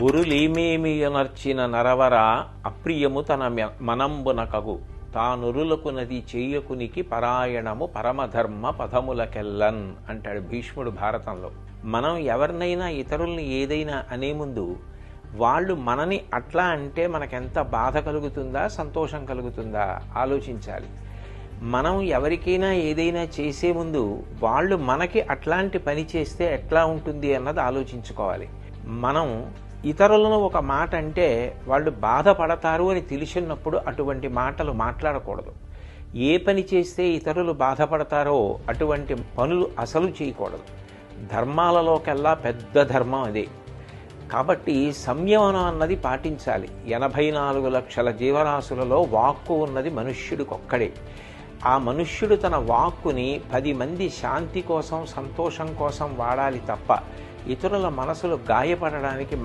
ఉరులీమేమియనర్చిన నరవర అప్రియము తన మనంబునకగు తానురులకు నది చేయకునికి పరాయణము పరమధర్మ పదములకెల్లన్ అంటాడు భీష్ముడు భారతంలో. మనం ఎవరినైనా ఇతరుల్ని ఏదైనా అనే ముందు వాళ్ళు మనని అట్లా అంటే మనకెంత బాధ కలుగుతుందా సంతోషం కలుగుతుందా ఆలోచించాలి. మనం ఎవరికైనా ఏదైనా చేసే ముందు వాళ్ళు మనకి అట్లాంటి పని చేస్తే ఎట్లా ఉంటుంది అన్నది ఆలోచించుకోవాలి. మనం ఇతరులను ఒక మాట అంటే వాళ్ళు బాధపడతారు అని తెలిసినప్పుడు అటువంటి మాటలు మాట్లాడకూడదు. ఏ పని చేస్తే ఇతరులు బాధపడతారో అటువంటి పనులు అసలు చేయకూడదు. ధర్మాలలోకెల్లా పెద్ద ధర్మం అదే. కాబట్టి సంయమనం అన్నది పాటించాలి. 84 లక్షల జీవరాశులలో వాక్కు ఉన్నది మనుష్యుడికొక్కడే. ఆ మనుష్యుడు తన వాక్కుని 10 మంది శాంతి కోసం సంతోషం కోసం వాడాలి తప్ప ఇతరుల మనసులు గాయపడడానికి